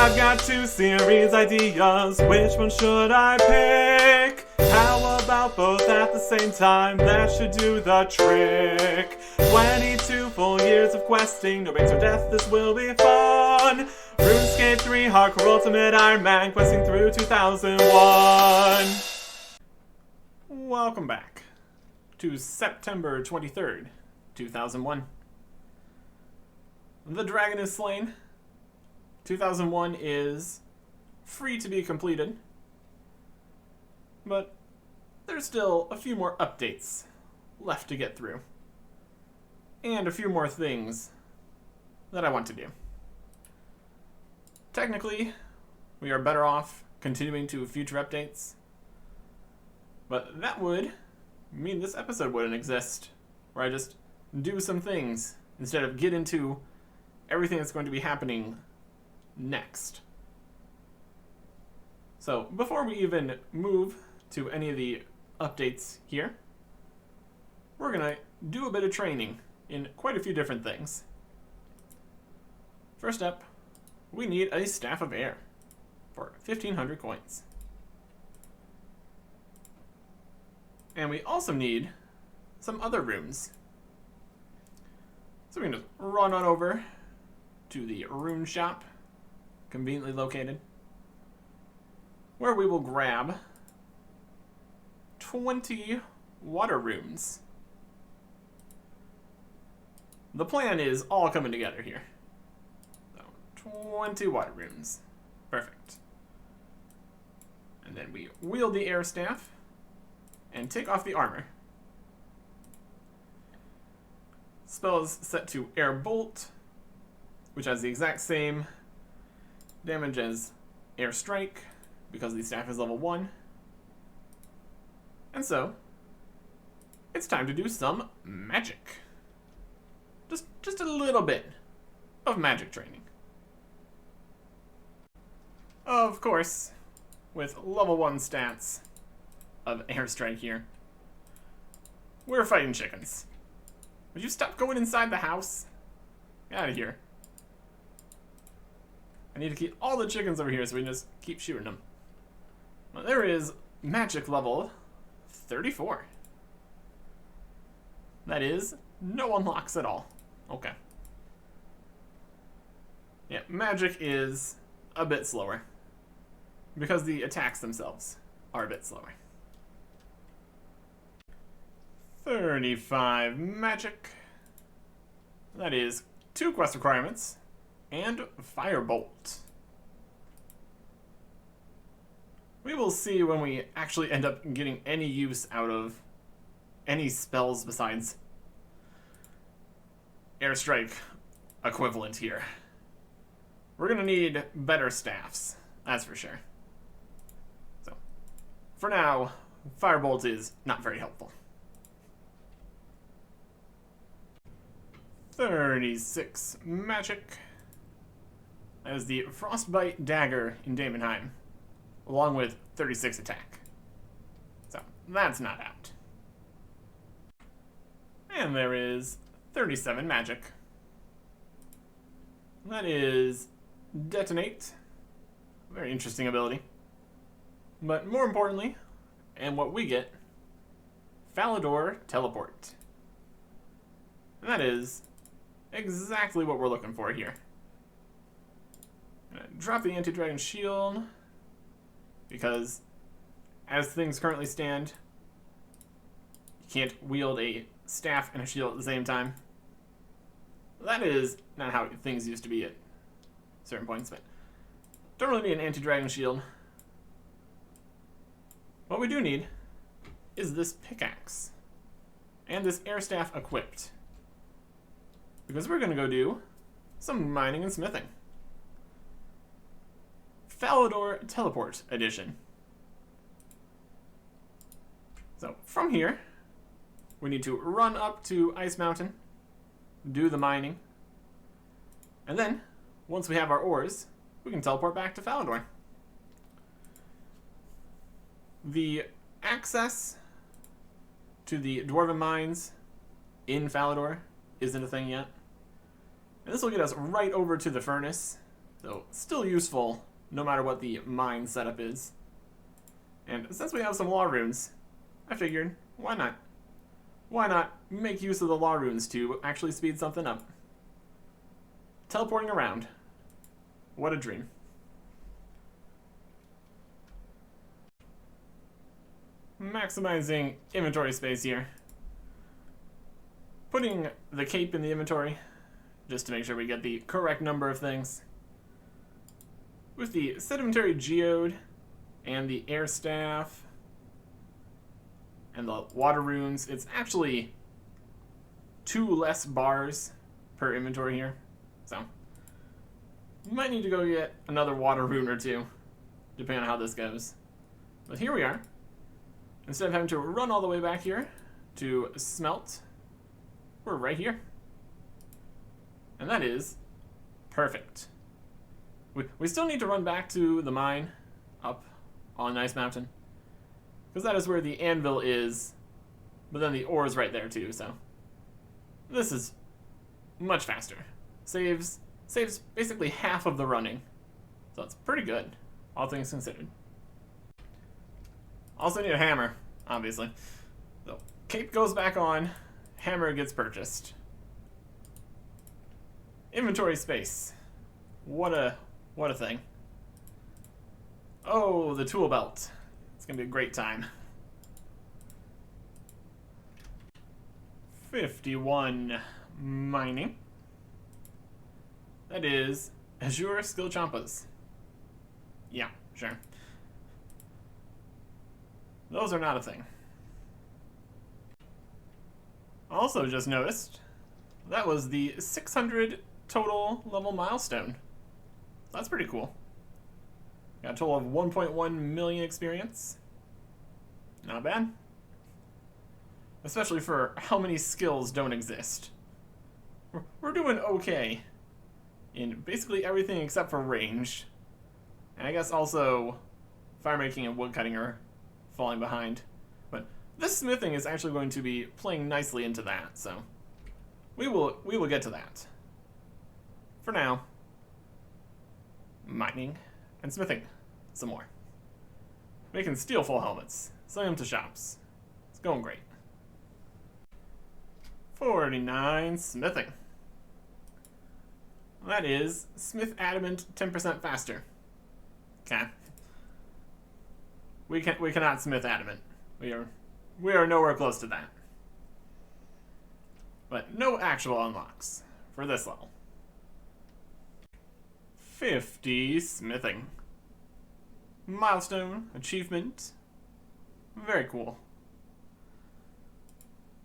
I've got 2 series ideas, which one should I pick? How about both at the same time? That should do the trick. 22 full years of questing, no brains or death, this will be fun. RuneScape 3 Hardcore Ultimate Ironman, questing through 2001. Welcome back to September 23rd, 2001. The dragon is slain. 2001 is free to be completed, but there's still a few more updates left to get through, and a few more things that I want to do. Technically, we are better off continuing to future updates, but that would mean this episode wouldn't exist, where I just do some things instead of get into everything that's going to be happening next. So before we even move to any of the updates here, we're gonna do a bit of training in quite a few different things. First up, we need a Staff of Air for 1,500 coins. And we also need some other runes. So we can just run on over to the rune shop, conveniently located, where we will grab 20 water runes. The plan is all coming together here. So 20 water runes. Perfect. And then we wield the air staff and take off the armor. Spell is set to Air Bolt, which has the exact same damage as Air Strike, because the staff is level 1. And so, it's time to do some magic. Just a little bit of magic training. Of course, with level 1 stats of Air Strike here, we're fighting chickens. Would you stop going inside the house? Get out of here. I need to keep all the chickens over here so we can just keep shooting them. Well, there is magic level 34. That is no unlocks at all. Okay. Yeah, magic is a bit slower because the attacks themselves are a bit slower. 35 magic. That is 2 quest requirements and Firebolt. We will see when we actually end up getting any use out of any spells besides Airstrike equivalent here. We're gonna need better staffs, that's for sure. So, for now, Firebolt is not very helpful. 36 magic. That is the Frostbite Dagger in Daemonheim, along with 36 attack. So, that's not out. And there is 37 magic. That is Detonate. Very interesting ability. But more importantly, and what we get, Falador Teleport. And that is exactly what we're looking for here. I'm gonna drop the anti-dragon shield, because as things currently stand, you can't wield a staff and a shield at the same time. That is not how things used to be at certain points, but don't really need an anti-dragon shield. What we do need is this pickaxe and this air staff equipped, because we're going to go do some mining and smithing. Falador Teleport Edition. So from here, we need to run up to Ice Mountain, do the mining, and then, once we have our ores, we can teleport back to Falador. The access to the Dwarven Mines in Falador isn't a thing yet. And this will get us right over to the furnace So, still useful, no matter what the mine setup is. And since we have some law runes, I figured, why not? Why not make use of the law runes to actually speed something up? Teleporting around. What a dream. Maximizing inventory space here. Putting the cape in the inventory, just to make sure we get the correct number of things. With the sedimentary geode and the air staff and the water runes, it's actually 2 less bars per inventory here. So, you might need to go get another water rune or 2, depending on how this goes. But here we are. Instead of having to run all the way back here to smelt, we're right here. And that is perfect. We still need to run back to the mine up on Ice Mountain, because that is where the anvil is, but then the ore is right there too, so this is much faster. Saves basically half of the running, so it's pretty good, all things considered. Also need a hammer, obviously. So cape goes back on, hammer gets purchased. Inventory space. What a thing. Oh, the tool belt. It's gonna be a great time. 51 mining. That is Azure Skill Champas. Yeah, sure. Those are not a thing. Also just noticed, that was the 600 total level milestone. That's pretty cool. Got a total of 1.1 million experience. Not bad. Especially for how many skills don't exist. We're doing okay in basically everything except for ranged. And I guess also firemaking and woodcutting are falling behind. But this smithing is actually going to be playing nicely into that, so we will get to that. For now, mining and smithing some more. Making steel full helmets, selling them to shops. It's going great. 49 smithing. That is smith adamant 10% faster. Okay. We cannot smith adamant. We are nowhere close to that. But no actual unlocks for this level. 50 smithing. Milestone achievement. Very cool.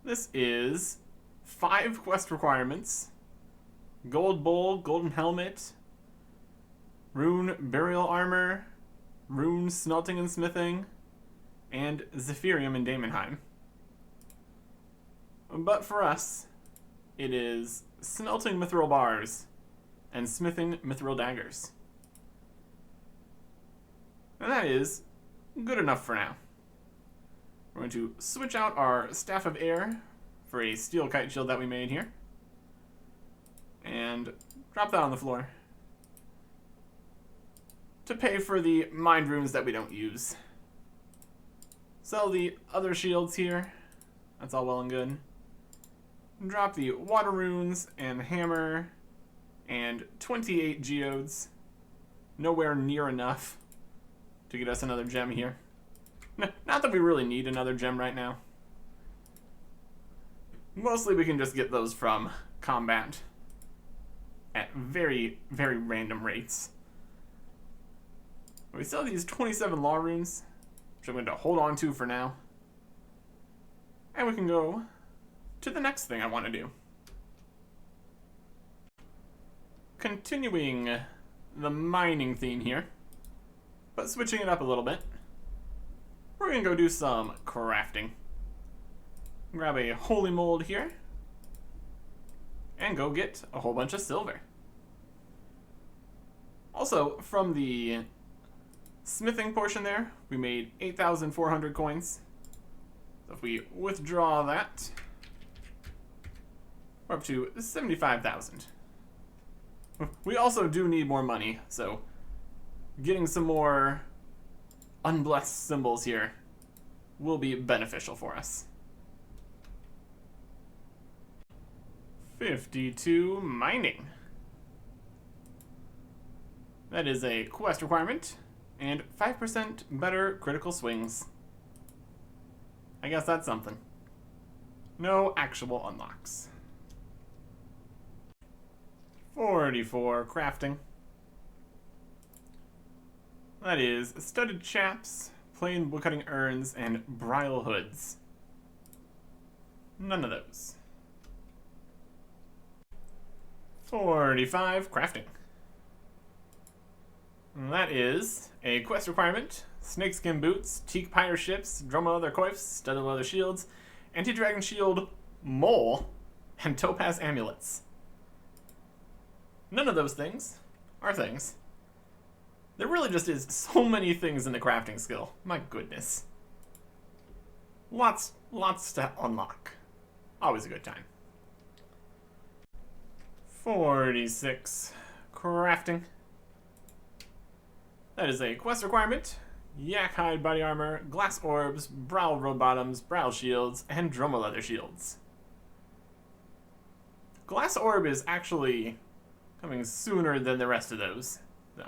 This is 5 quest requirements. Gold bowl, golden helmet, rune burial armor, rune smelting and smithing, and Zephyrium in Daemonheim. But for us, it is smelting mithril bars and smithing mithril daggers. And that is good enough for now. We're going to switch out our Staff of Air for a steel kite shield that we made here. And drop that on the floor to pay for the mind runes that we don't use. Sell the other shields here. That's all well and good. Drop the water runes and the hammer and 28 geodes. Nowhere near enough to get us another gem here. Not that we really need another gem right now. Mostly we can just get those from combat at very, very random rates. We still have these 27 law runes, which I'm going to hold on to for now. And we can go to the next thing I want to do. Continuing the mining theme here, but switching it up a little bit. We're going to go do some crafting. Grab a holy mold here. And go get a whole bunch of silver. Also, from the smithing portion there, we made 8,400 coins. So if we withdraw that, we're up to 75,000. we also do need more money, so getting some more unblessed symbols here will be beneficial for us. 52 mining. That is a quest requirement, and 5% better critical swings. I guess that's something. No actual unlocks. 44 crafting. That is studded chaps, plain woodcutting urns, and bridal hoods. None of those. 45 crafting. That is a quest requirement: snakeskin boots, teak pyre ships, drum leather coifs, studded leather shields, anti-dragon shield mole, and topaz amulets. None of those things are things. There really just is so many things in the crafting skill. My goodness. Lots to unlock. Always a good time. 46 crafting. That is a quest requirement: yak hide body armor, glass orbs, brow road bottoms, brow shields, and droma leather shields. Glass orb is actually coming sooner than the rest of those, so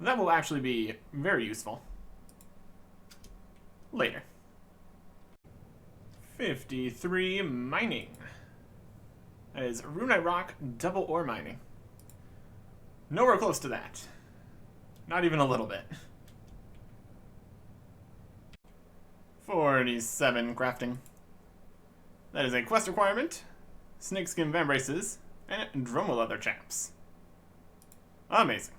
that will actually be very useful later. 53 mining. That is Runite Rock double ore mining. Nowhere close to that. Not even a little bit. 47 crafting. That is a quest requirement: snakeskin vambraces and droma leather chaps. Amazing.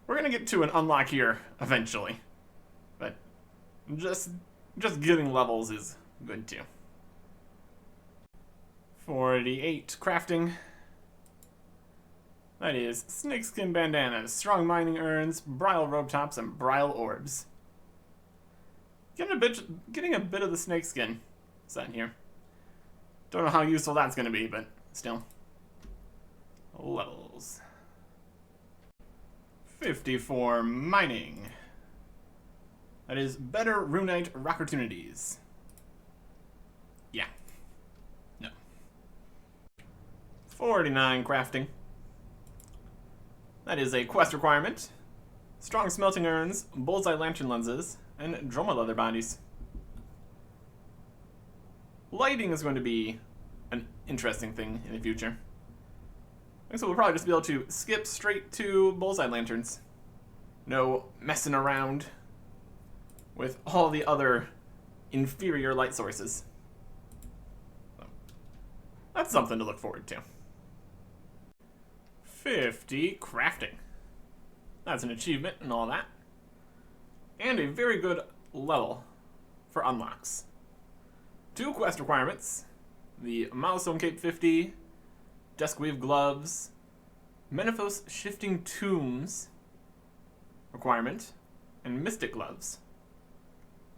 We're gonna get to an unlock here eventually, but just getting levels is good too. 48 crafting. That is snakeskin bandanas, strong mining urns, bridal robe tops, and bridal orbs. Getting a bit of the snakeskin set here. Don't know how useful that's going to be, but still. Levels. 54 mining. That is better runite opportunities. Yeah. No. 49 crafting. That is a quest requirement: strong smelting urns, bullseye lantern lenses, and droma leather bodies. Lighting is going to be an interesting thing in the future. So we'll probably just be able to skip straight to bullseye lanterns. No messing around with all the other inferior light sources. So that's something to look forward to. 50 crafting. That's an achievement and all that. And a very good level for unlocks. 2 quest requirements: the Milestone Cape 50, Duskweave Gloves, Menaphos Shifting Tombs requirement, and Mystic Gloves.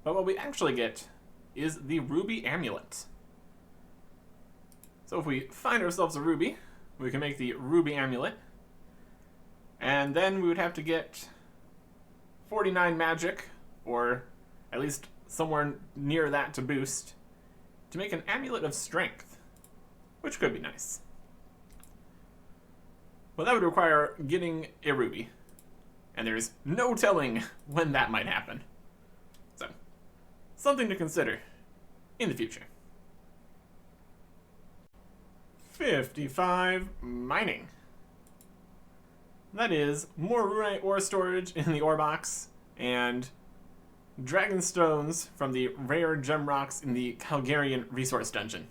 But what we actually get is the Ruby Amulet. So if we find ourselves a ruby, we can make the Ruby Amulet, and then we would have to get 49 magic, or at least somewhere near that to boost, to make an Amulet of Strength, which could be nice. But that would require getting a ruby, and there's no telling when that might happen. So, something to consider in the future. 55 mining. That is more runite ore storage in the ore box, and dragon stones from the rare gem rocks in the Calgarian resource dungeon.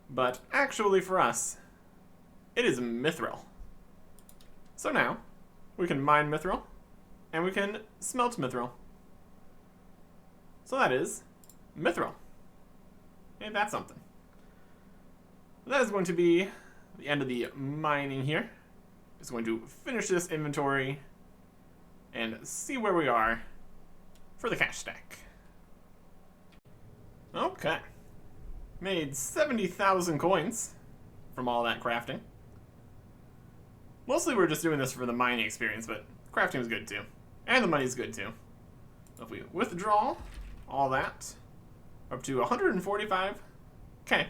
But actually for us, it is mithril. So now, we can mine mithril, and we can smelt mithril. So that is mithril. Ain't that something? That is going to be the end of the mining here. Just going to finish this inventory and see where we are for the cash stack. Okay. Made 70,000 coins from all that crafting. Mostly we're just doing this for the mining experience, but crafting is good too. And the money's good too. So if we withdraw all that, up to 145k. That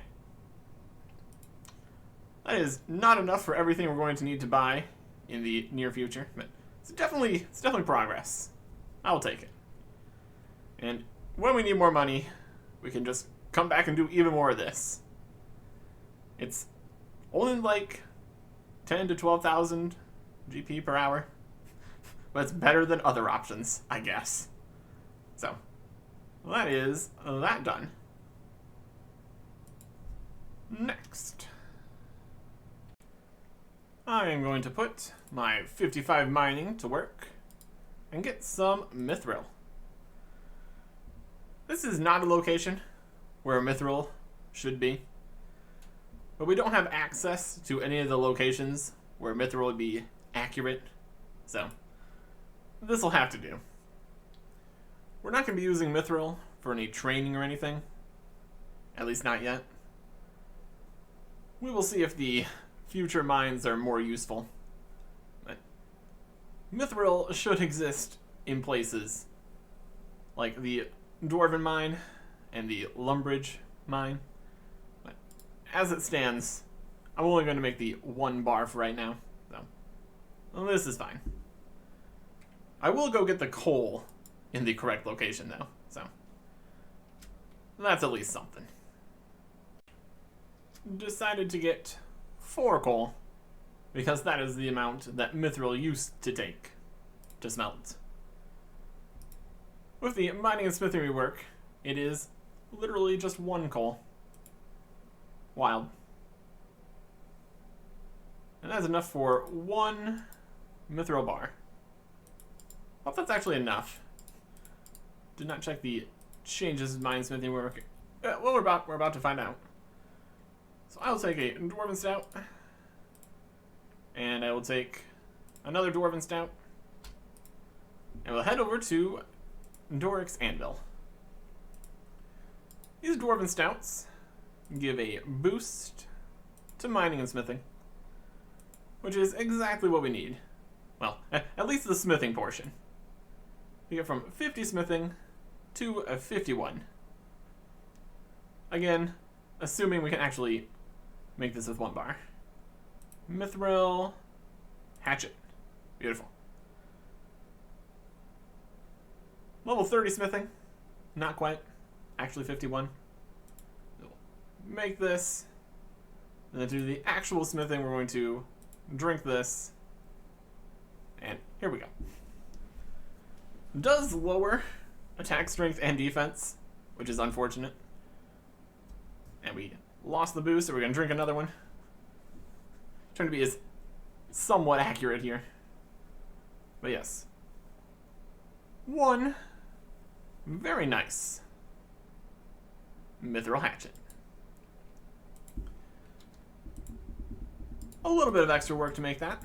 is not enough for everything we're going to need to buy in the near future, but it's definitely progress. I'll take it. And when we need more money, we can just come back and do even more of this. It's only like 10 to 12,000 GP per hour, but it's better than other options, I guess. So, that is that done. Next, I am going to put my 55 mining to work and get some mithril. This is not a location where a mithril should be, but we don't have access to any of the locations where mithril would be accurate, so this will have to do. We're not going to be using mithril for any training or anything, at least not yet. We will see if the future mines are more useful. But mithril should exist in places like the Dwarven mine and the Lumbridge mine. But as it stands, I'm only going to make the 1 bar for right now. So, well, this is fine. I will go get the coal in the correct location though, so that's at least something. Decided to get 4 coal because that is the amount that mithril used to take to smelt. With the mining and smithing rework, it is literally just 1 coal. Wild. And that's enough for 1 mithril bar. Hope that's actually enough. Did not check the changes in mine smithing work. Well, we're about to find out. So I will take a Dwarven Stout. And I will take another Dwarven Stout. And we'll head over to Doric's Anvil. These Dwarven Stouts give a boost to mining and smithing, which is exactly what we need. Well, at least the smithing portion. We get from 50 smithing to a 51. Again, assuming we can actually make this with 1 bar. Mithril hatchet. Beautiful. Level 30 smithing. Not quite. Actually 51. We'll make this. And then to do the actual smithing, we're going to drink this. And here we go. Does lower attack strength and defense, which is unfortunate. And we lost the boost, so we're going to drink another one. Trying to be as somewhat accurate here. But yes. 1 very nice mithril hatchet. A little bit of extra work to make that.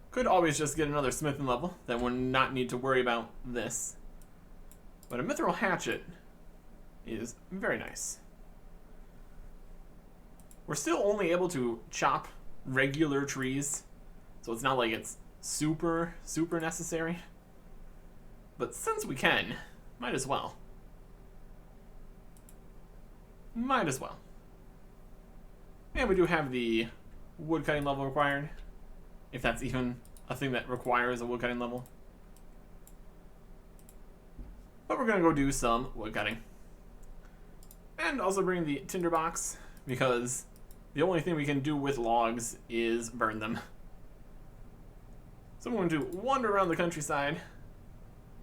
Could always just get another smithing level, then would not need to worry about this. But a mithril hatchet is very nice. We're still only able to chop regular trees, so it's not like it's super necessary. But since we can, might as well. Might as well. And we do have the woodcutting level required, if that's even a thing that requires a woodcutting level. But we're gonna go do some woodcutting. And also bring the tinderbox, because the only thing we can do with logs is burn them. So I'm going to wander around the countryside,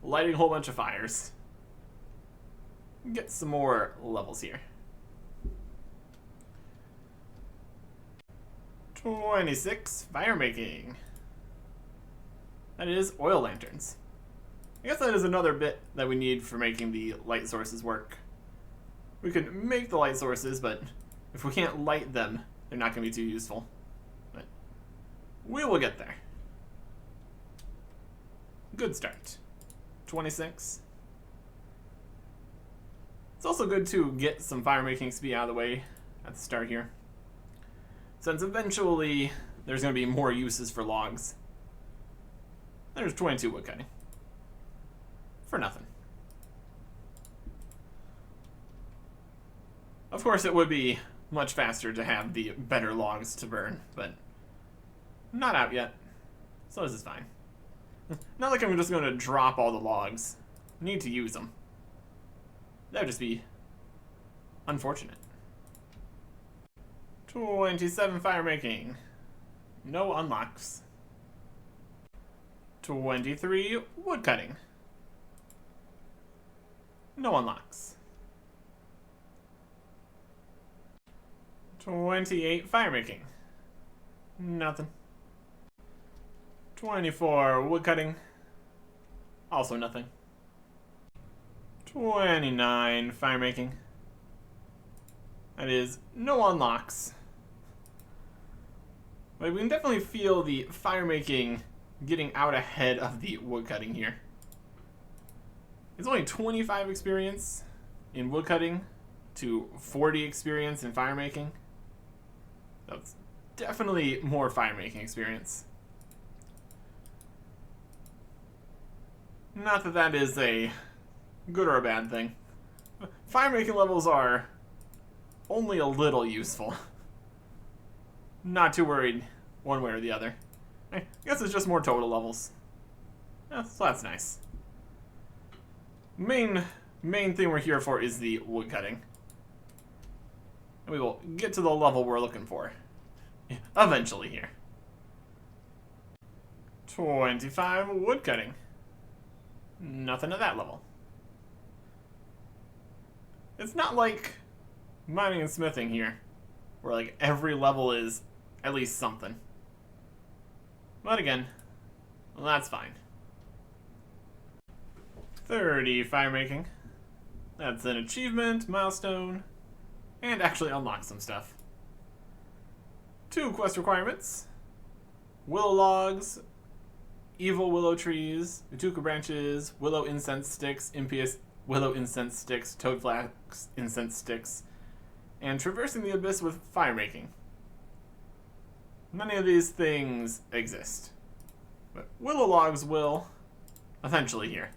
lighting a whole bunch of fires. Get some more levels here. 26 fire making. That is oil lanterns. I guess that is another bit that we need for making the light sources work. We could make the light sources, but if we can't light them, they're not going to be too useful. But we will get there. Good start. 26. It's also good to get some fire making speed out of the way at the start here. since eventually there's going to be more uses for logs. There's 22 wood cutting. For nothing. Of course, it would be much faster to have the better logs to burn, but not out yet, so this is fine. Not like I'm just going to drop all the logs. I need to use them. That would just be unfortunate. 27 fire making. No unlocks. 23 wood cutting. No unlocks. 28 fire making. Nothing. 24 wood cutting. Also nothing. 29 fire making. That is no unlocks. But we can definitely feel the fire making getting out ahead of the wood cutting here. It's only 25 experience in wood cutting to 40 experience in fire making. That's definitely more fire making experience. Not that that is a good or a bad thing. Fire making levels are only a little useful. Not too worried one way or the other. I guess it's just more total levels. Yeah, so that's nice. Main thing we're here for is the wood cutting. And we will get to the level we're looking for. Eventually here. 25 wood cutting. Nothing at that level. It's not like mining and smithing here, where like every level is at least something. But again, well, that's fine. 30 fire making. That's an achievement, milestone, and actually unlock some stuff. 2 quest requirements. Willow logs, evil willow trees, Utuka branches, willow incense sticks, impious willow incense sticks, toad flax incense sticks, and traversing the abyss with fire making. None of these things exist, but willow logs will eventually here.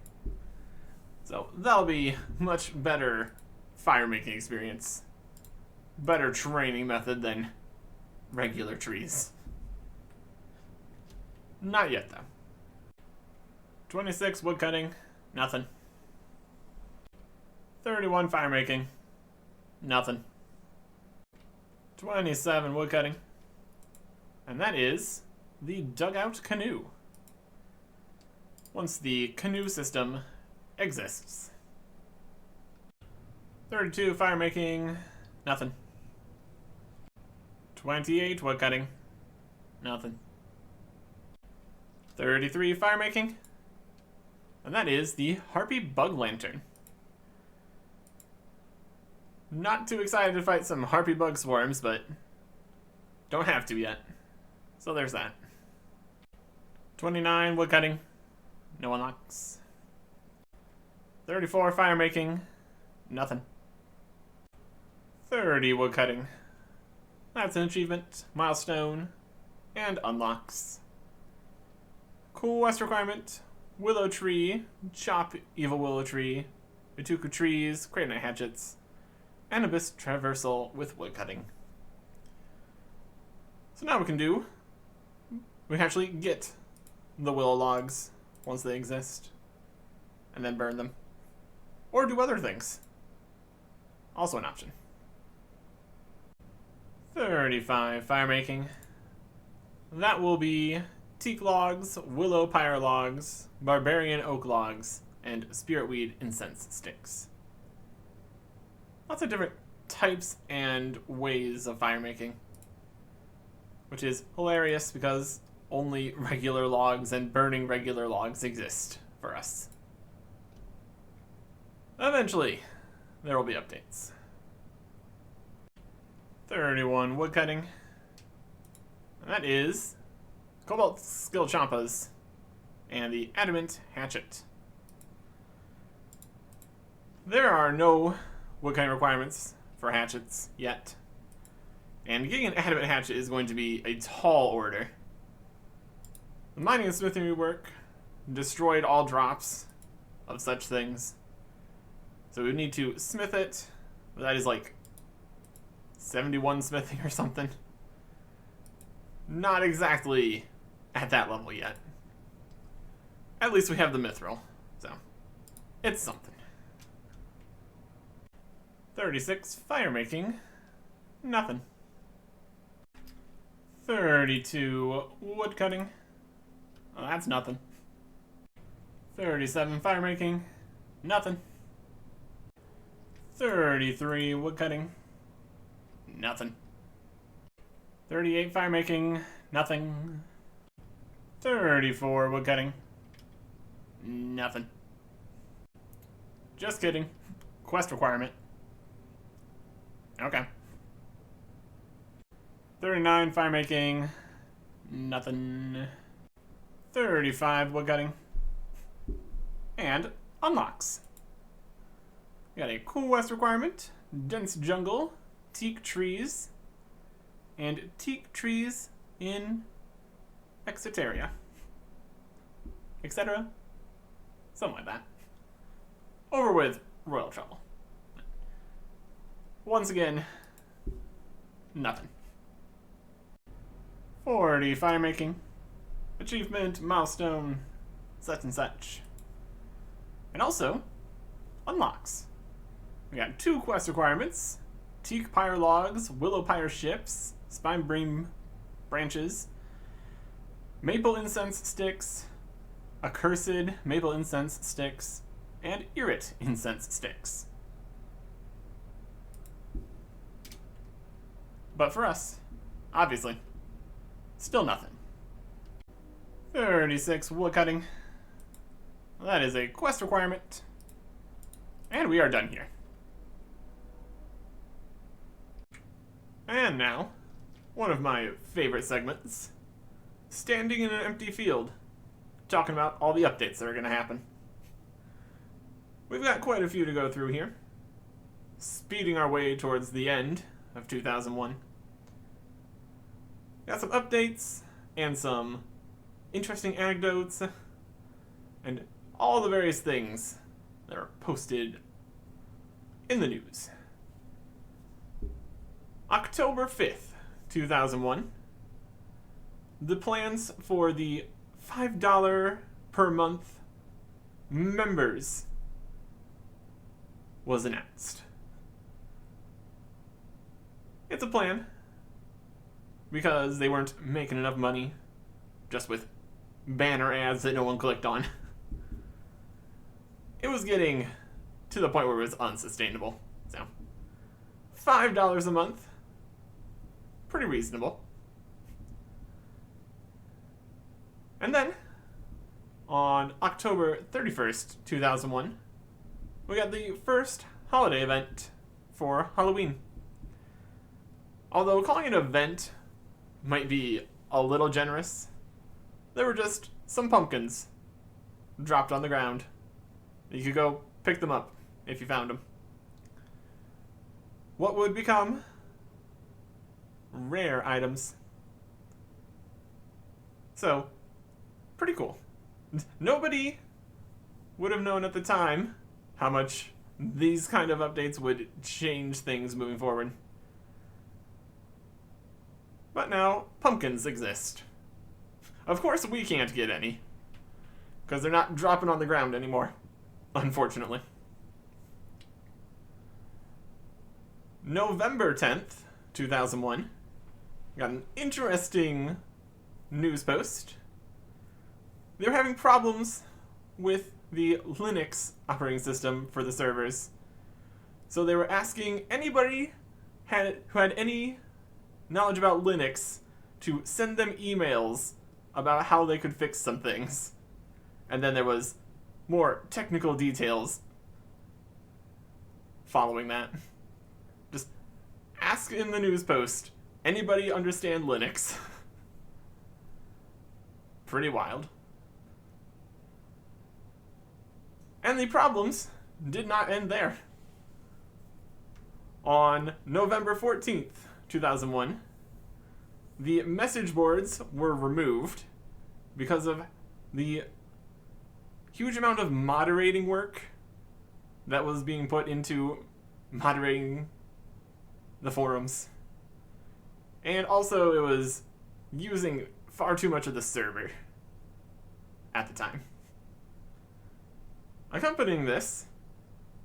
So that'll be much better fire making experience. Better training method than regular trees. Not yet though. 26 wood cutting, nothing. 31 fire making, nothing. 27 wood cutting, and that is the dugout canoe. Once the canoe system exists. 32 fire making, nothing. 28 wood cutting, nothing. 33 fire making, and that is the Harpy Bug Lantern. Not too excited to fight some Harpy Bug Swarms, but don't have to yet. So there's that. 29 wood cutting, no unlocks. 34 fire making, nothing. 30 wood cutting. That's an achievement, milestone, and unlocks. Quest requirement, willow tree, chop evil willow tree, Utuka trees, cratonite hatchets, and abyss traversal with wood cutting. So now we can actually get the willow logs once they exist, and then burn them. Or do other things. Also an option. 35 fire making. That will be teak logs, willow pyre logs, barbarian oak logs, and spiritweed incense sticks. Lots of different types and ways of fire making, which is hilarious because only regular logs and burning regular logs exist for us. Eventually, there will be updates. 31 wood cutting. And that is Cobalt Skill Champas and the Adamant Hatchet. There are no wood cutting requirements for hatchets yet. And getting an adamant hatchet is going to be a tall order. The mining and smithing rework destroyed all drops of such things. So we would need to smith it. That is like 71 smithing or something. Not exactly at that level yet. At least we have the mithril, so it's something. 36 fire making, nothing. 32 wood cutting, oh, that's nothing. 37 fire making, nothing. 33 wood cutting, nothing. 38 fire making, nothing. 34 wood cutting, nothing. Just kidding. Quest requirement. Okay. 39 fire making, nothing. 35 wood cutting, and unlocks. We got a cool quest requirement, dense jungle, teak trees, and teak trees in Exeteria, etc. Something like that. Over with royal trouble. Once again, nothing. 40 fire making, achievement, milestone, such and such. And also, unlocks. We got 2 quest requirements, teak pyre logs, willow pyre ships, spine bream branches, maple incense sticks, accursed maple incense sticks, and irrit incense sticks. But for us, obviously, still nothing. 36 wood cutting. That is a quest requirement. And we are done here. And now, one of my favorite segments, standing in an empty field, talking about all the updates that are going to happen. We've got quite a few to go through here, speeding our way towards the end of 2001. Got some updates and some interesting anecdotes and all the various things that are posted in the news. October 5th, 2001, the plans for the $5 per month members was announced. It's a plan because they weren't making enough money just with banner ads that no one clicked on. It was getting to the point where it was unsustainable. So, $5 a month, pretty reasonable. And then, on October 31st, 2001, we got the first holiday event for Halloween. Although calling it an event might be a little generous, there were just some pumpkins dropped on the ground. You could go pick them up if you found them. What would become rare items. So, pretty cool. Nobody would have known at the time how much these kind of updates would change things moving forward. But now, pumpkins exist. Of course, we can't get any, because they're not dropping on the ground anymore, unfortunately. November 10th, 2001, got an interesting news post. They were having problems with the Linux operating system for the servers. So they were asking anybody who had any knowledge about Linux to send them emails about how they could fix some things. And then there was more technical details following that. Just ask in the news post, anybody understand Linux? Pretty wild. And the problems did not end there. On November 14th, 2001, the message boards were removed because of the huge amount of moderating work that was being put into moderating the forums. And also it was using far too much of the server at the time. Accompanying this,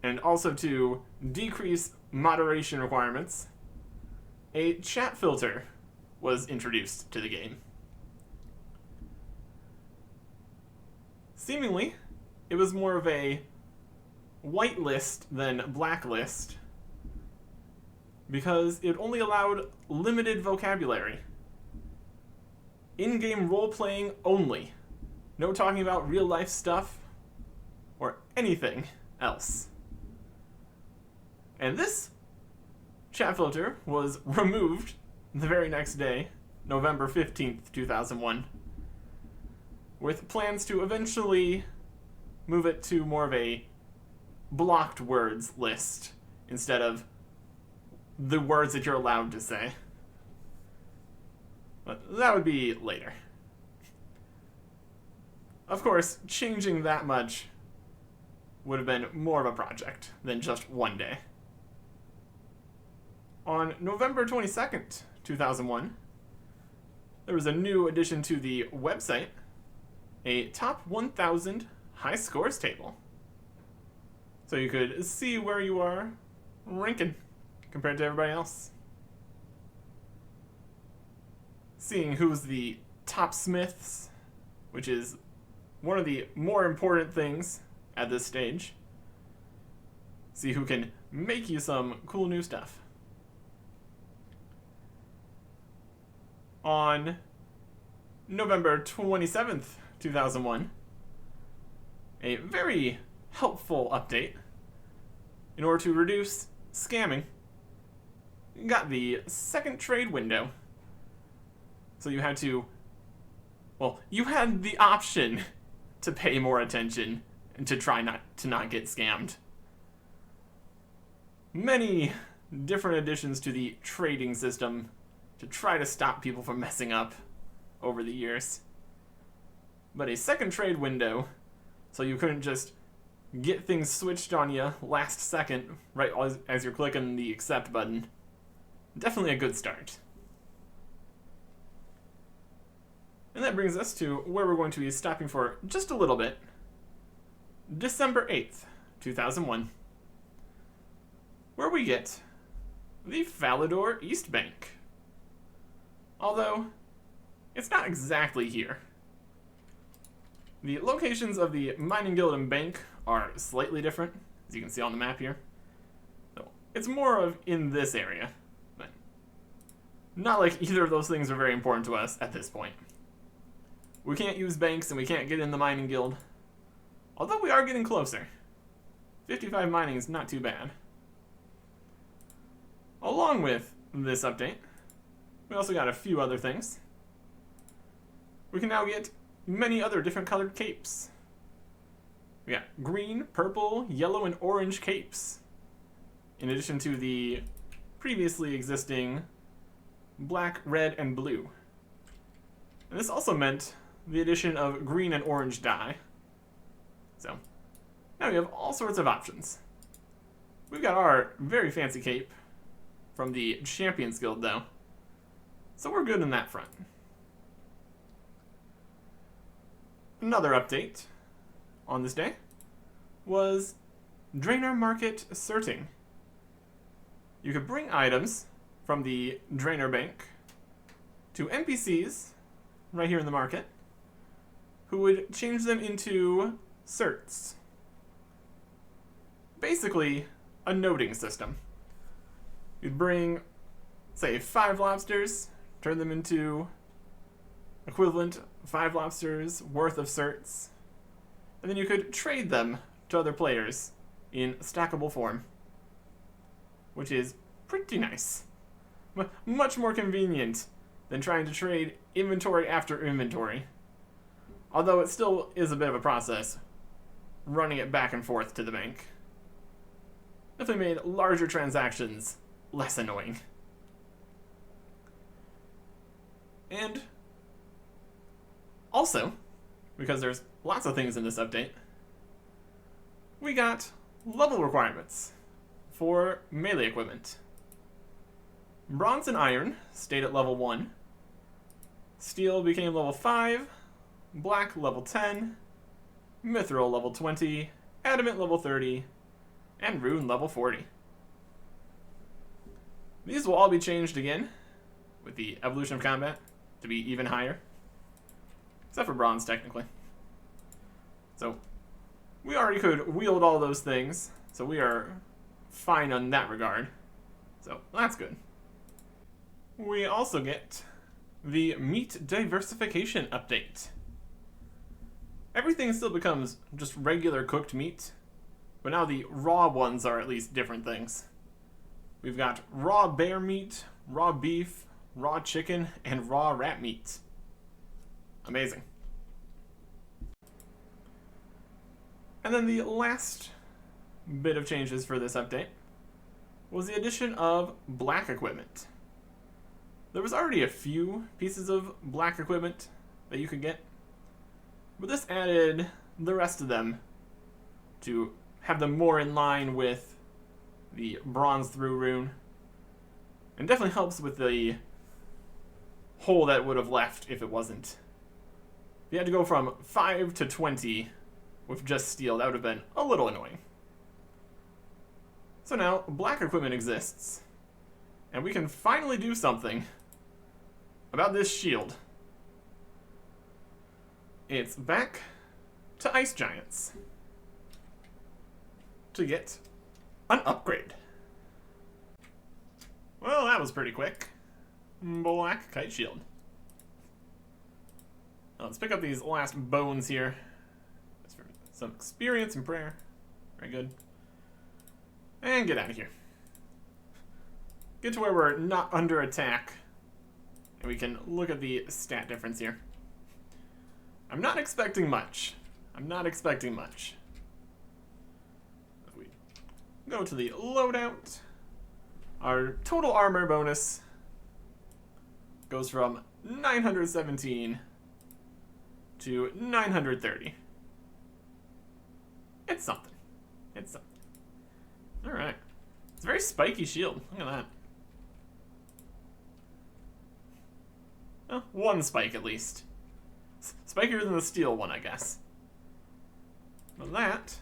and also to decrease moderation requirements, a chat filter was introduced to the game. Seemingly, it was more of a whitelist than blacklist because it only allowed limited vocabulary. In-game role-playing only. No talking about real-life stuff or anything else. And this chat filter was removed the very next day, November 15th, 2001, with plans to eventually move it to more of a blocked words list instead of the words that you're allowed to say. But that would be later. Of course, changing that much would have been more of a project than just one day. On November 22nd, 2001, there was a new addition to the website, a top 1,000 high scores table. So you could see where you are ranking compared to everybody else. Seeing who's the top smiths, which is one of the more important things at this stage. See who can make you some cool new stuff. On November 27th, 2001, a very helpful update in order to reduce scamming. You got the second trade window. So you had to, well, you had the option to pay more attention and to try not get scammed. Many different additions to the trading system to try to stop people from messing up over the years. But a second trade window, so you couldn't just get things switched on you last second, right as you're clicking the accept button. Definitely a good start. And that brings us to where we're going to be stopping for just a little bit. December 8th, 2001. Where we get the Falador East Bank. Although, it's not exactly here. The locations of the Mining Guild and Bank are slightly different, as you can see on the map here. So, it's more of in this area, but not like either of those things are very important to us at this point. We can't use banks and we can't get in the Mining Guild, although we are getting closer. 55 mining is not too bad. Along with this update, we also got a few other things. We can now get many other different colored capes. We got green, purple, yellow, and orange capes, in addition to the previously existing black, red, and blue. And this also meant the addition of green and orange dye. So, now we have all sorts of options. We've got our very fancy cape from the Champions Guild, though. So we're good in that front. Another update on this day was Drainer Market Sorting. You could bring items from the Drainer Bank to NPCs right here in the market who would change them into certs. Basically, a noting system. You'd bring, say, 5 lobsters, turn them into equivalent 5 lobsters worth of certs, and then you could trade them to other players in stackable form, which is pretty nice. Much more convenient than trying to trade inventory after inventory, although it still is a bit of a process running it back and forth to the bank. Definitely made larger transactions less annoying. And also, because there's lots of things in this update, we got level requirements for melee equipment. Bronze and iron stayed at level 1. Steel became level 5. Black level 10. Mithril level 20. Adamant level 30. And Rune level 40. These will all be changed again with the evolution of combat to be even higher. Except for bronze, technically. So, we already could wield all those things, so we are fine on that regard. So, that's good. We also get the meat diversification update. Everything still becomes just regular cooked meat, but now the raw ones are at least different things. We've got raw bear meat, raw beef, raw chicken, and raw rat meat. Amazing. And then the last bit of changes for this update was the addition of black equipment. There was already a few pieces of black equipment that you could get, but this added the rest of them to have them more in line with the bronze through rune, and definitely helps with the hole that would have left if it wasn't. If you had to go from 5 to 20 with just steel, that would have been a little annoying. So now black equipment exists, and we can finally do something about this shield. It's back to Ice Giants to get an upgrade. Well, that was pretty quick. Black Kite Shield. Now let's pick up these last bones here. That's for some experience and prayer. Very good. And get out of here. Get to where we're not under attack. And we can look at the stat difference here. I'm not expecting much. I'm not expecting much. If we go to the loadout, our total armor bonus goes from 917 to 930. It's something. It's something. Alright. It's a very spiky shield. Look at that. Well, one spike at least. Spikier than the steel one, I guess. But that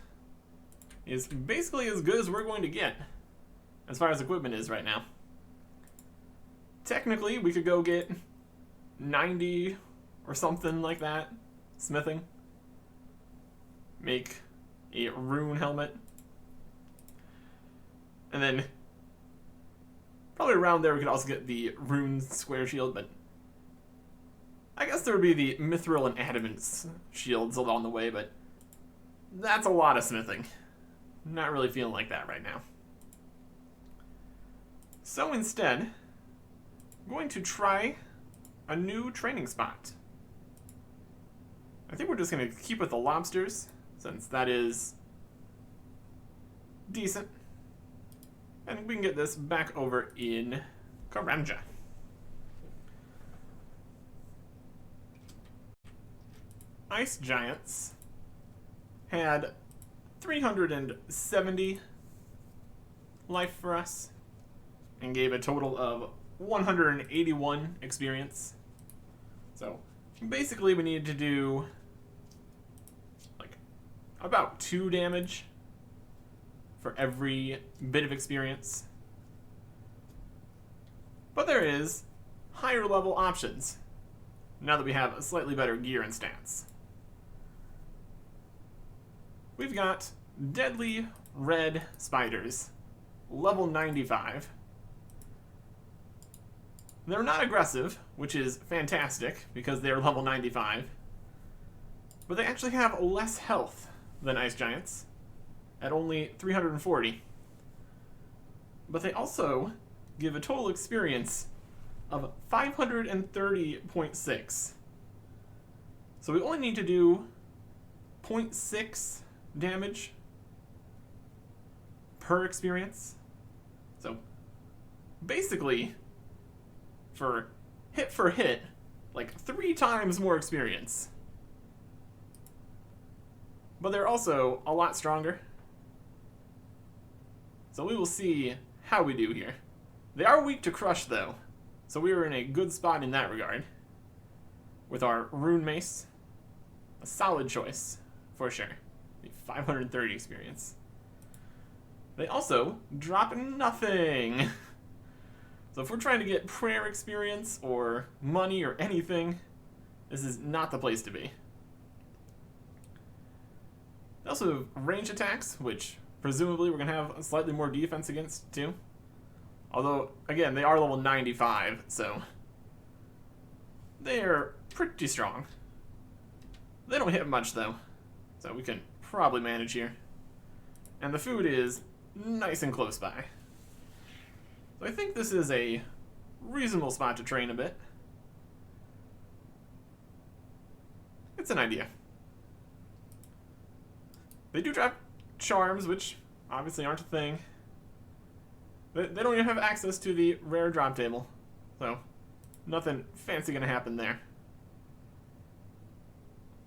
is basically as good as we're going to get as far as equipment is right now. Technically, we could go get 90 or something like that smithing. Make a rune helmet. And then probably around there we could also get the rune square shield, but I guess there would be the mithril and adamant shields along the way, but that's a lot of smithing. Not really feeling like that right now. So instead, I'm going to try a new training spot. I think we're just going to keep with the lobsters, since that is decent. And we can get this back over in Karanja. Ice Giants had 370 life for us and gave a total of 181 experience. So basically we needed to do like about 2 damage for every bit of experience. But there is higher level options now that we have slightly better gear and stats. We've got Deadly Red Spiders, level 95. They're not aggressive, which is fantastic because they're level 95. But they actually have less health than Ice Giants, at only 340. But they also give a total experience of 530.6. So we only need to do 0.6 damage per experience. So basically, for hit, like 3 times more experience. But they're also a lot stronger. So we will see how we do here. They are weak to crush though, so we are in a good spot in that regard. With our rune mace, a solid choice, for sure. 530 experience. They also drop nothing. So if we're trying to get prayer experience or money or anything, this is not the place to be. They also have range attacks, which presumably we're going to have slightly more defense against too. Although, again, they are level 95, so they're pretty strong. They don't hit much though, so we can probably manage here. And the food is nice and close by. So I think this is a reasonable spot to train a bit. It's an idea. They do drop charms, which obviously aren't a thing. They don't even have access to the rare drop table, so nothing fancy gonna happen there.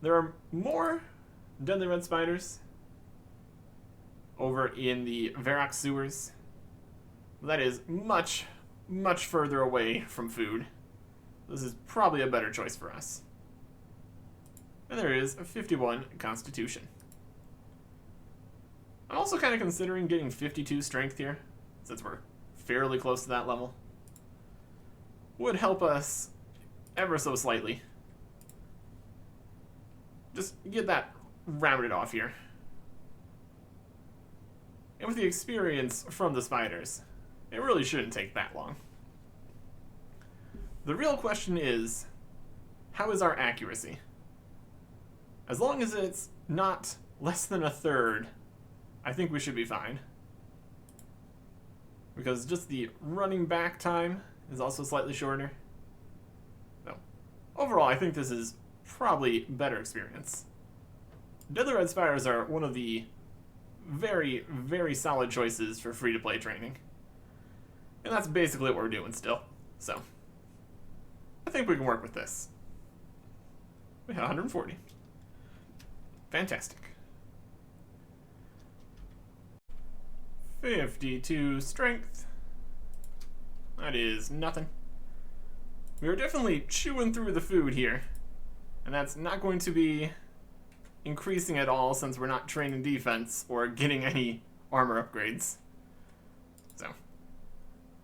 There are more deadly red spiders over in the Varrock sewers. That is much, much further away from food. This is probably a better choice for us. And there is a 51 Constitution. I'm also kind of considering getting 52 Strength here, since we're fairly close to that level. Would help us ever so slightly. Just get that rounded off here. And with the experience from the spiders, it really shouldn't take that long. The real question is, how is our accuracy? As long as it's not less than a third, I think we should be fine. Because just the running back time is also slightly shorter. So, overall, I think this is probably better experience. Deadly Red Spiders are one of the very, very solid choices for free-to-play training. And that's basically what we're doing still. So, I think we can work with this. We had 140. Fantastic. 52 strength. That is nothing. We are definitely chewing through the food here. And that's not going to be increasing at all since we're not training defense or getting any armor upgrades. So,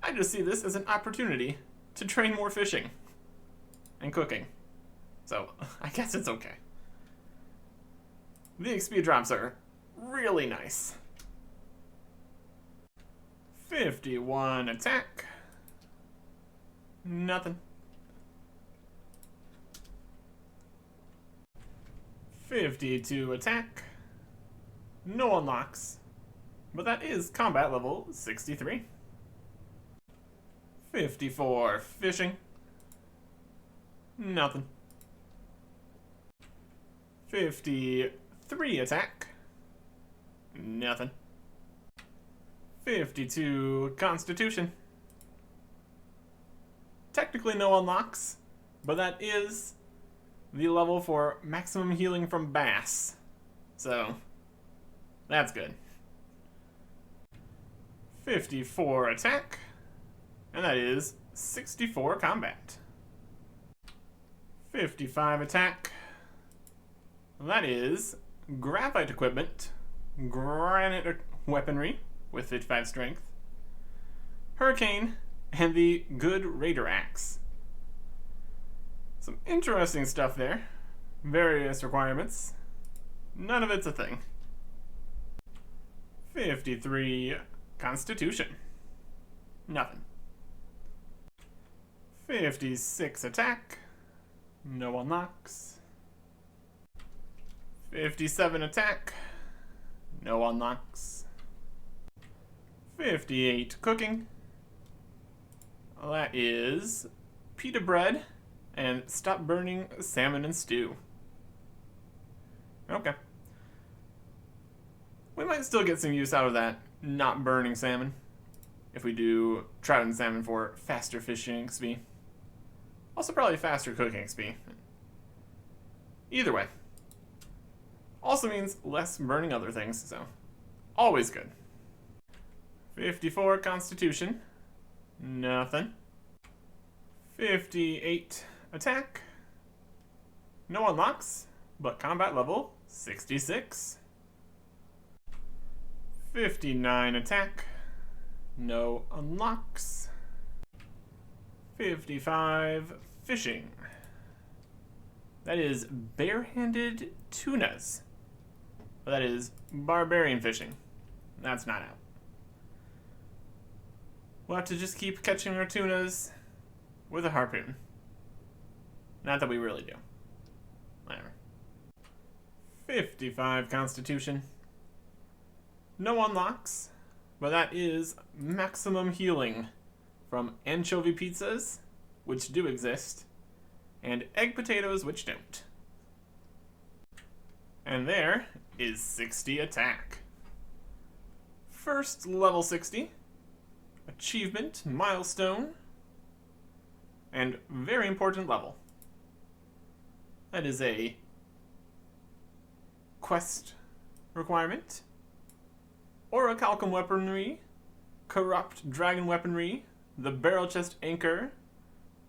I just see this as an opportunity to train more fishing and cooking. So, I guess it's okay. The XP drops are really nice. 51 attack. Nothing. 52 attack. No unlocks. But that is combat level 63. 54 fishing. Nothing. 53 attack. Nothing. 52 constitution. Technically no unlocks, but that is the level for maximum healing from bass. So, that's good. 54 attack, and that is 64 combat. 55 attack, and that is graphite equipment, granite weaponry with 55 strength, hurricane, and the good raider axe. Some interesting stuff there. Various requirements. None of it's a thing. 53 constitution. Nothing. 56 attack. No unlocks. 57 attack. No unlocks. 58 cooking. That is pita bread and stop burning salmon and stew. Okay. We might still get some use out of that not burning salmon if we do trout and salmon for faster fishing XP. Also probably faster cooking XP. Either way. Also means less burning other things, so always good. 54 Constitution. Nothing. 58 Attack. No unlocks, but combat level 66. 59 Attack. No unlocks. 55 Fishing. That is barehanded tunas. But that is barbarian fishing. That's not out. We'll have to just keep catching our tunas with a harpoon. Not that we really do. Whatever. 55 Constitution. No unlocks, but that is maximum healing from anchovy pizzas, which do exist, and egg potatoes, which don't. And there is 60 Attack. First level 60. Achievement, milestone, and very important level. That is a quest requirement. Orichalcum weaponry, corrupt dragon weaponry, the barrel chest anchor,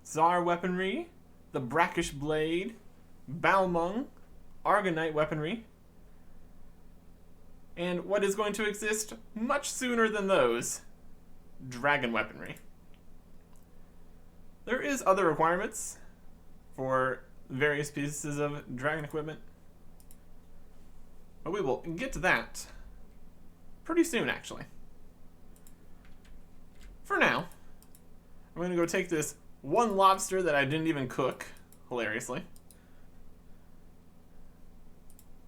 Tsar weaponry, the brackish blade, Balmung, Argonite weaponry, and what is going to exist much sooner than those, dragon weaponry. There is other requirements for various pieces of dragon equipment, but we will get to that pretty soon, actually. For now, I'm going to go take this one lobster that I didn't even cook, hilariously,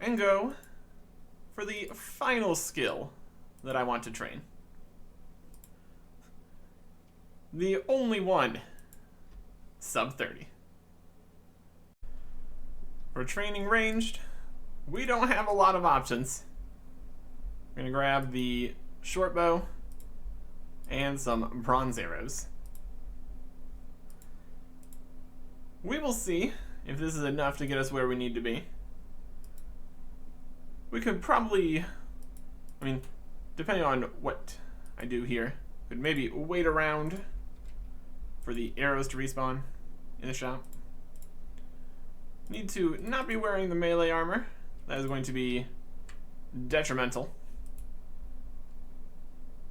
and go for the final skill that I want to train. The only one, sub 30. For training ranged, we don't have a lot of options. I'm gonna grab the short bow and some bronze arrows. We will see if this is enough to get us where we need to be. We could probably, depending on what I do here, could maybe wait around for the arrows to respawn in the shop. Need to not be wearing the melee armor. That is going to be detrimental.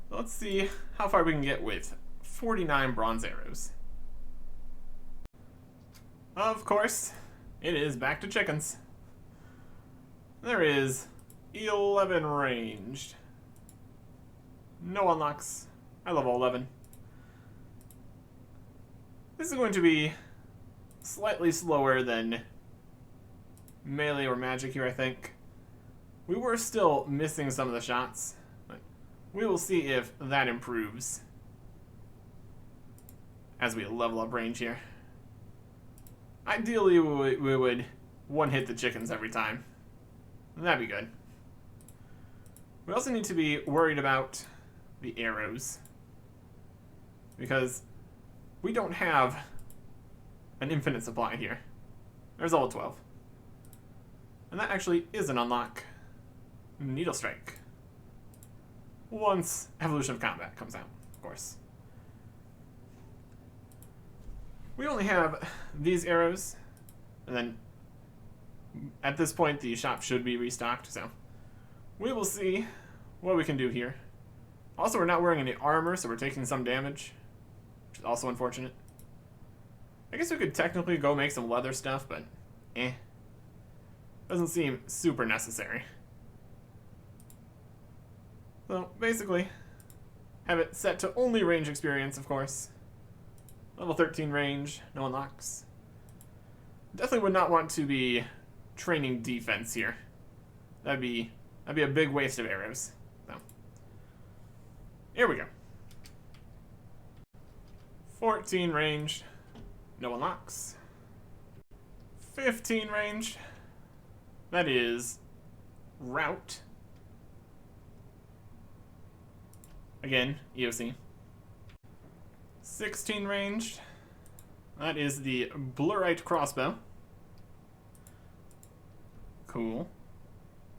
Let's see how far we can get with 49 bronze arrows. Of course, it is back to chickens. There is 11 ranged. No unlocks. I level 11. This is going to be slightly slower than melee or magic here, I think. We were still missing some of the shots, but we will see if that improves as we level up range here. Ideally, we would one-hit the chickens every time. That'd be good. We also need to be worried about the arrows, because we don't have an infinite supply here. There's all 12. And that actually is an unlock. Needle Strike. Once Evolution of Combat comes out, of course. We only have these arrows, and then at this point the shop should be restocked, so we will see what we can do here. Also, we're not wearing any armor, so we're taking some damage, which is also unfortunate. I guess we could technically go make some leather stuff, but doesn't seem super necessary. So basically, have it set to only range experience, of course. Level 13 range, no unlocks. Definitely would not want to be training defense here. That'd be a big waste of arrows. So here we go. 14 range, no unlocks. 15 range, that is route. Again, EOC. 16 ranged, That is the Blurite crossbow. Cool.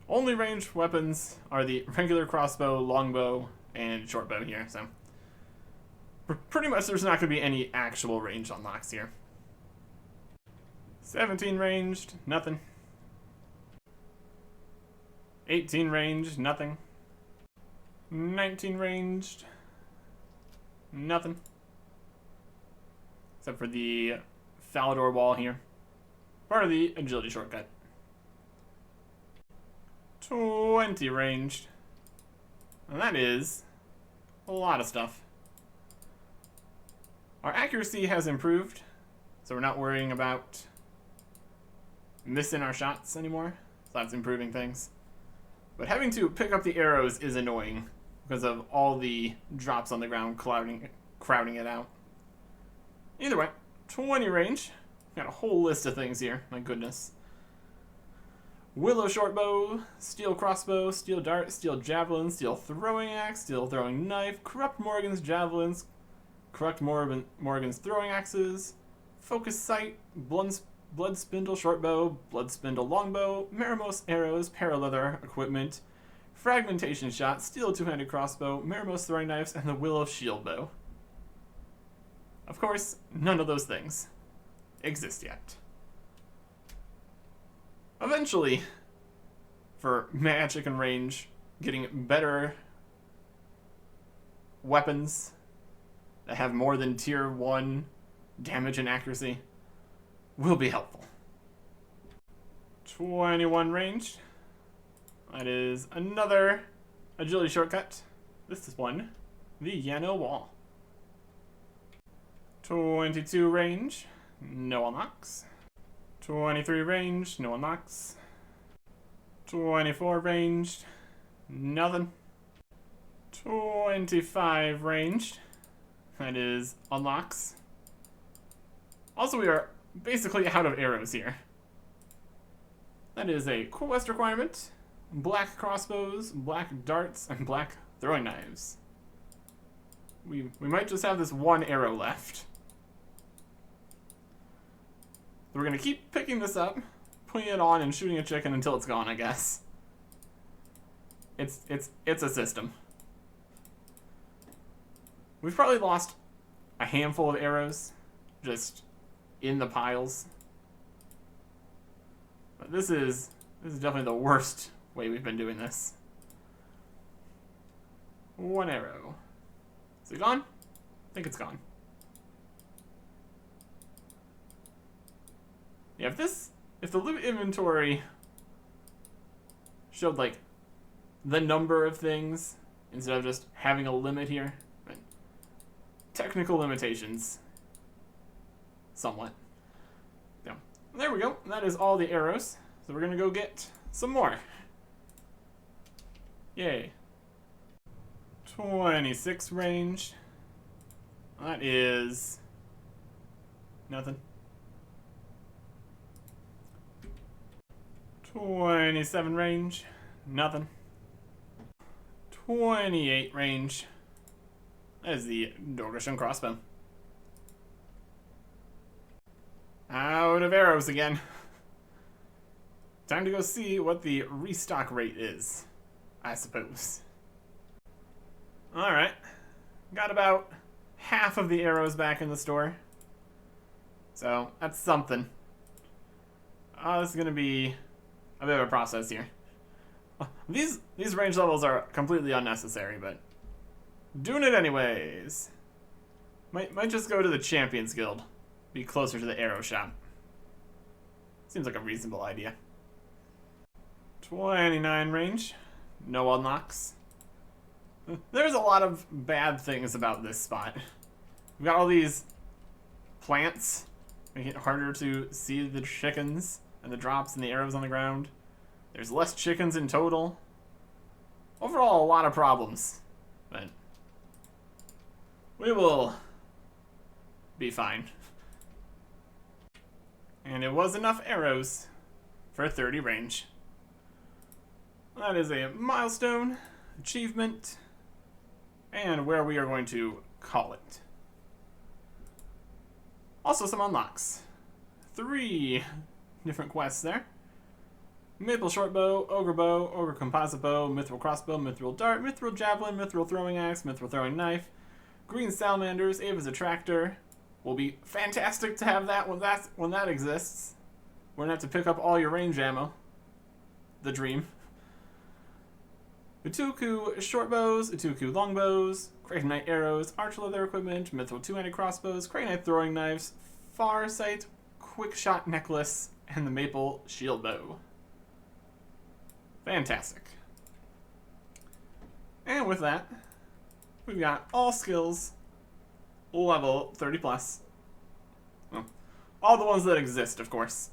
Only ranged weapons are the regular crossbow, longbow, and shortbow here, so pretty much there's not going to be any actual range unlocks here. 17 ranged, nothing. 18 ranged, nothing. 19 ranged, nothing. Except for the Falador wall here. Part of the agility shortcut. 20 ranged. And that is a lot of stuff. Our accuracy has improved, so we're not worrying about missing our shots anymore. So that's improving things. But having to pick up the arrows is annoying because of all the drops on the ground crowding it out. Either way, 20 range. Got a whole list of things here, my goodness. Willow shortbow, steel crossbow, steel dart, steel javelin, steel throwing axe, steel throwing knife, corrupt Morgan's javelins, corrupt Morgan's throwing axes, focus sight, blood spindle shortbow, blood spindle longbow, Meramos arrows, paraleather equipment, fragmentation shot, steel two-handed crossbow, Meramos throwing knives, and the willow shield bow. Of course, none of those things exist yet. Eventually, for magic and range, getting better weapons that have more than tier 1 damage and accuracy will be helpful. 21 range. That is another agility shortcut. This is one, the Yano wall. 22 range, no unlocks. 23 range, no unlocks. 24 ranged, nothing. 25 ranged, that is unlocks. Also, we are basically out of arrows here. That is a quest requirement. Black crossbows, black darts, and black throwing knives. We might just have this one arrow left. We're gonna keep picking this up, putting it on, and shooting a chicken until it's gone, I guess. It's a system. We've probably lost a handful of arrows just in the piles. But this is definitely the worst way we've been doing this. One arrow. Is it gone? I think it's gone. Yeah, if the loot inventory showed like the number of things instead of just having a limit here, right? Technical limitations, somewhat. Yeah, there we go. That is all the arrows. So we're gonna go get some more. Yay. 26 range. That is nothing. 27 range, nothing. 28 range. That is the Dorgashun crossbow. Out of arrows again. Time to go see what the restock rate is, I suppose. Alright. Got about half of the arrows back in the store. So, that's something. This is going to be a bit of a process here. These range levels are completely unnecessary, but doing it anyways. Might just go to the Champions Guild. Be closer to the arrow shop. Seems like a reasonable idea. 29 range. No unlocks. There's a lot of bad things about this spot. We've got all these plants, making it harder to see the chickens and the drops and the arrows on the ground. There's less chickens in total. Overall, a lot of problems. But we will be fine. And it was enough arrows for 30 range. That is a milestone, achievement, and where we are going to call it. Also some unlocks. 3 different quests there. Mithril Shortbow, Ogre Composite Bow, Mithril Crossbow, Mithril Dart, Mithril Javelin, Mithril Throwing Axe, Mithril Throwing Knife, Green Salamanders, Ava's Attractor. Will be fantastic to have that when that exists. We're gonna have to pick up all your range ammo. The dream. Utuku Shortbows, Utuku Longbows, Krakenite Arrows, Arch Leather Equipment, Mithril Two-Handed Crossbows, Krakenite Throwing Knives, Farsight Quick Shot Necklace, and the Maple Shield Bow. Fantastic. And with that, we've got all skills level 30 plus. Well, all the ones that exist, of course.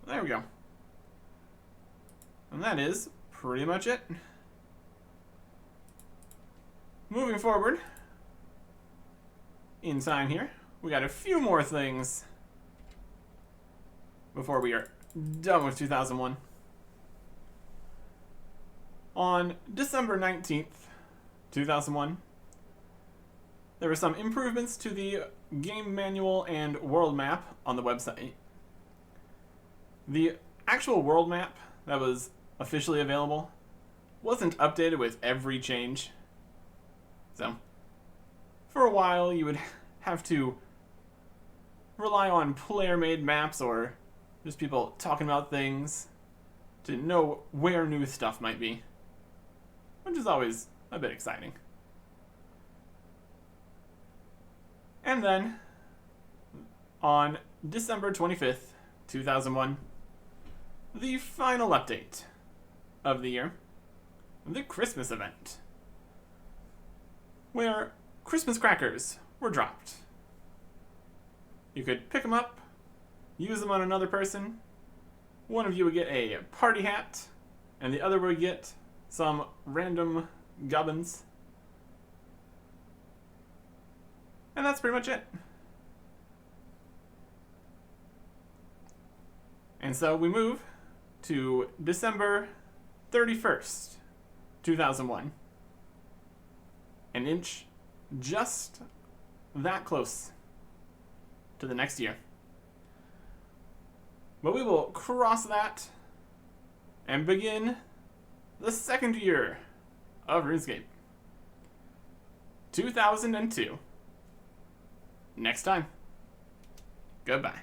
There we go. And that is pretty much it. Moving forward in time here, we got a few more things before we are done with 2001. On December 19th, 2001, there were some improvements to the game manual and world map on the website. The actual world map that was officially available wasn't updated with every change. So, for a while you would have to rely on player-made maps or just people talking about things to know where new stuff might be, which is always a bit exciting. And then, on December 25th, 2001, the final update of the year, the Christmas event, where Christmas crackers were dropped. You could pick them up, use them on another person. One of you would get a party hat, and the other would get some random gubbins. And that's pretty much it. And so we move to December 31st, 2001. An inch just that close to the next year. But we will cross that and begin the second year of RuneScape. 2002. Next time. Goodbye.